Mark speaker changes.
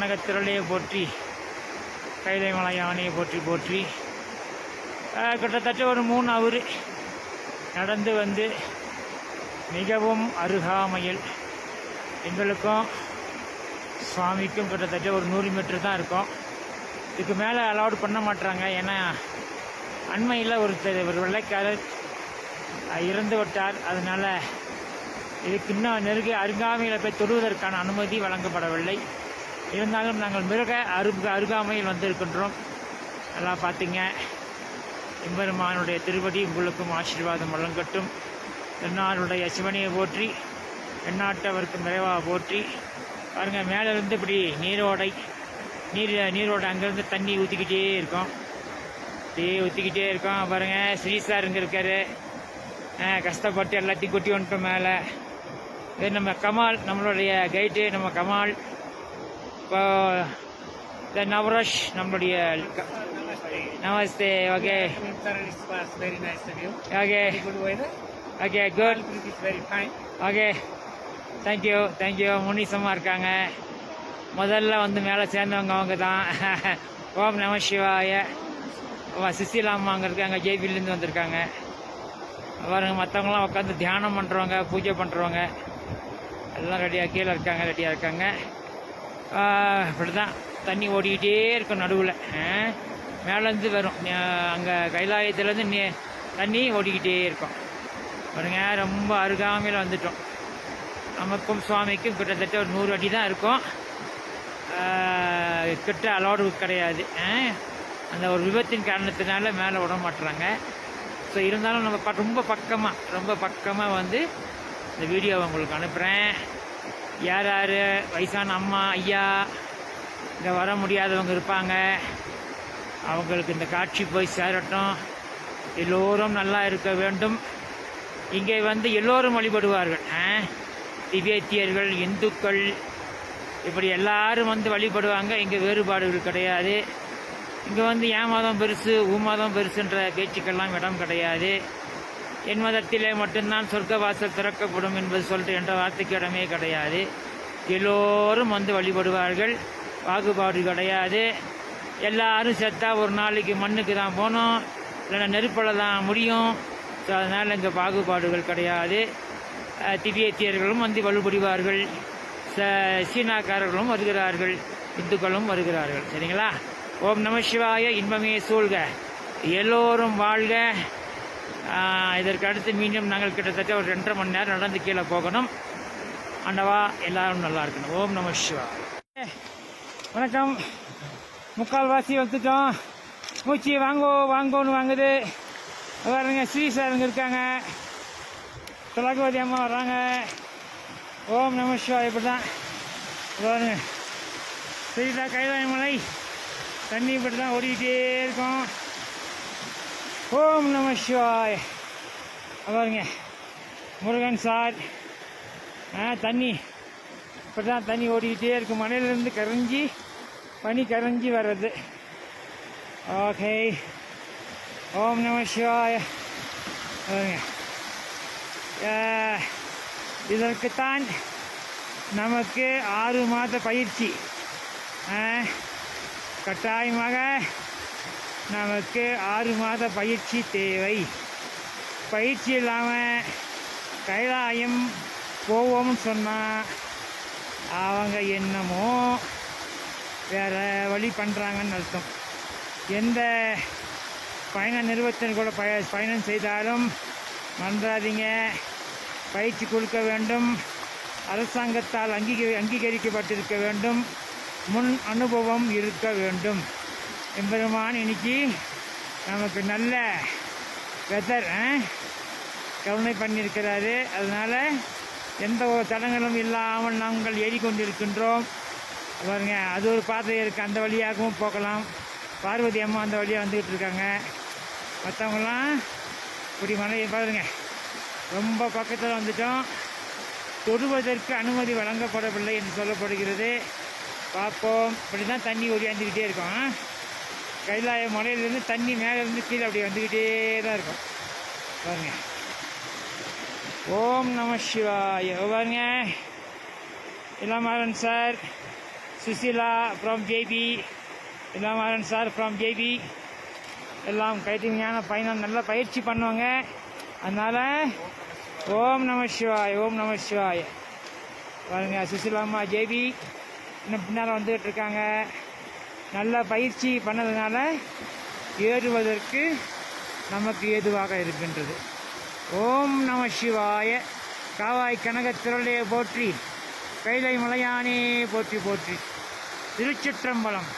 Speaker 1: கனகத்திரளையை போற்றி, கைலை மலை யானையை போற்றி போற்றி. கிட்டத்தட்ட ஒரு 3 ஹவர் நடந்து வந்து மிகவும் அருகாமையில் எங்களுக்கும் சுவாமிக்கும் கிட்டத்தட்ட ஒரு 100 மீட்டர் தான் இருக்கும். இதுக்கு மேலே அலௌட் பண்ண மாட்டாங்க. ஏன்னா அண்மையில் ஒரு வெள்ளைக்காரர் இறந்து விட்டார். அதனால் இதுக்கு இன்னும் அருகாமையில் போய் தொடுவதற்கான அனுமதி வழங்கப்படவில்லை. இருந்தாலும் நாங்கள் மிக அருகாமையில் வந்திருக்கின்றோம். எல்லாம் பார்த்தீங்க. எம்பெருமானுடைய திருவடி உங்களுக்கும் ஆசீர்வாதம் வழங்கட்டும். என்னாருடைய சிவனையை போற்றி, எந்நாட்டவருக்கு நிறைவாக போற்றி. பாருங்கள், மேலேருந்து இப்படி நீரோடை அங்கேருந்து தண்ணி ஊற்றிக்கிட்டே இருக்கோம். ஊற்றிக்கிட்டே இருக்கோம். பாருங்கள், ஸ்ரீசார் இங்கே இருக்கார். கஷ்டப்பட்டு எல்லாத்தையும் கொட்டி வந்துட்டோம் மேலே. இது நம்ம கமால், நம்மளுடைய கைடு நம்ம கமால். இப்போ நவரஷ் நம்மளுடைய நமஸ்தே. Okay okay okay good. Okay, thank you. முனிசமாக இருக்காங்க. முதல்ல வந்து மேலே சேர்ந்தவங்க அவங்க தான். ஓம் நம சிவாய. சுசீலாமா அங்கே இருக்காங்க, ஜேபிலேருந்து வந்திருக்காங்க. பாருங்க, மற்றவங்களாம் உட்காந்து தியானம் பண்ணுறவங்க, பூஜை பண்ணுறவங்க எல்லாம் ரெடியாக இருக்காங்க. இப்படி தான் தண்ணி ஓடிக்கிட்டே இருக்கும். நடுவில் மேலேருந்து வரும். அங்கே கைலாயத்துலேருந்து தண்ணி ஓடிக்கிட்டே இருக்கும். பாருங்க, ரொம்ப அருகாமையில் வந்துட்டோம். நமக்கும் சுவாமிக்கும் கிட்டத்தட்ட ஒரு 100 அடி தான் இருக்கும். கிட்ட அலோடு கிடையாது. அந்த ஒரு விபத்தின் காரணத்தினால மேலே விட மாட்டுறாங்க. ஸோ இருந்தாலும் நம்ம ரொம்ப பக்கமாக வந்து இந்த வீடியோவை உங்களுக்கு அனுப்புகிறேன். யார் வயசான அம்மா ஐயா இங்கே வர முடியாதவங்க இருப்பாங்க, அவங்களுக்கு இந்த காட்சி போய் சேரட்டும். எல்லோரும் நல்லா இருக்க வேண்டும். இங்கே வந்து எல்லோரும் வழிபடுவார்கள். திபேத்தியர்கள், இந்துக்கள், இப்படி எல்லாரும் வந்து வழிபடுவாங்க. இங்கே வேறுபாடுகள் கிடையாது. இங்கே வந்து என் மதம் பெருசு, மதம் பெருசுன்ற பேச்சுக்கெல்லாம் இடம் கிடையாது. என் மதத்திலே மட்டும்தான் சொர்க்க வாசல் திறக்கப்படும் என்பது சொல்லிட்டு என்ற வார்த்தைக்கு இடமே கிடையாது. எல்லோரும் வந்து வழிபடுவார்கள். பாகுபாடு கிடையாது. எல்லாரும் செத்தா ஒரு நாளைக்கு மண்ணுக்கு தான் போகணும், இல்லைன்னா நெருப்பில் தான் முடியும். ஸோ அதனால் இங்கே பாகுபாடுகள் கிடையாது. திபேத்தியர்களும் வந்து வழிபடுவார்கள், சீனாக்காரர்களும் வருகிறார்கள், இந்துக்களும் வருகிறார்கள். சரிங்களா? ஓம் நம சிவாய. இன்பமே சூழ்க, எல்லோரும் வாழ்க. இதற்கு அடுத்து மீண்டும் நாங்கள் கிட்டத்தட்ட ஒரு 2.5 மணி நேரம் நடந்து கீழே போகணும். ஆண்டவா எல்லாரும் நல்லா இருக்கணும். ஓம் நம சிவாய. வணக்கம். முக்கால்வாசி வந்துட்டோம். மூச்சு வாங்கோன்னு வாங்குது. பாருங்க, ஸ்ரீசாருங்க இருக்காங்க, திலகவதி அம்மா வர்றாங்க. ஓம் நம சிவாய. இப்படி தான் பாருங்க, ஸ்ரீதா கைலாயமலை தண்ணி இப்படி தான் ஓடிக்கிட்டே இருக்கும். ஓம் நம சிவாய. பாருங்க, முருகன் சார். தண்ணி இப்படி தான் தண்ணி ஓடிக்கிட்டே இருக்கும். மலையிலேருந்து பனி கரைஞ்சி வர்றது. ஓகே, ஓம் நம சிவாய. பாருங்க, இதற்குத்தான் நமக்கு 6 மாத பயிற்சி. கட்டாயமாக நமக்கு 6 மாத பயிற்சி தேவை. பயிற்சி இல்லாமல் கைலாயம் போவோம்னு சொன்னால் அவங்க என்னமோ வேறு வழி பண்ணுறாங்கன்னு அர்த்தம். எந்த பயண நிறுவனத்தில் கூட பயணம் செய்தாலும் மறந்துடாதீங்க, பயிற்சி கொடுக்க வேண்டும், அரசாங்கத்தால் அங்கீகரிக்கப்பட்டிருக்க வேண்டும், முன் அனுபவம் இருக்க வேண்டும். எம்பெருமான் இன்னைக்கு நமக்கு நல்ல வெதர் கருணை பண்ணியிருக்கிறாரு. அதனால் எந்த ஒரு தடங்களும் இல்லாமல் நாங்கள் ஏறிக்கொண்டிருக்கின்றோம். பாருங்க, அது ஒரு பாதை இருக்குது, அந்த வழியாகவும் போகலாம். பார்வதி அம்மா அந்த வழியாக வந்துக்கிட்டு இருக்காங்க. மற்றவங்களாம் இப்படி மலை பாருங்க, ரொம்ப பக்கத்தில் வந்துட்டோம். தொடுவதற்கு அனுமதி வழங்கப்படவில்லை என்று சொல்லப்படுகிறது. பார்ப்போம். இப்படி தான் தண்ணி ஓடியாந்துக்கிட்டே இருக்கும். கைலாய மலையிலேருந்து தண்ணி மேலேருந்து கீழே அப்படி வந்துக்கிட்டே தான் இருக்கும். பாருங்க, ஓம் நம சிவாய. பாருங்க, Ilamaran sir, Sushila from JP, Ilamaran sir from JP எல்லாம் கைத்தறிஞான பயணம் நல்லா பயிற்சி பண்ணுவாங்க. அதனால் ஓம் நம சிவாய், ஓம் நம சிவாய். பாருங்க சுசிலாமா ஜேபி இன்னும் பின்னால் வந்துகிட்டு இருக்காங்க. நல்லா பயிற்சி பண்ணதுனால ஏறுவதற்கு நமக்கு ஏதுவாக இருக்கின்றது. ஓம் நம சிவாய. காவாய் கனக திரளையை போற்றி, கைலை மலையானே போற்றி போற்றி. திருச்சிற்றம்பலம்.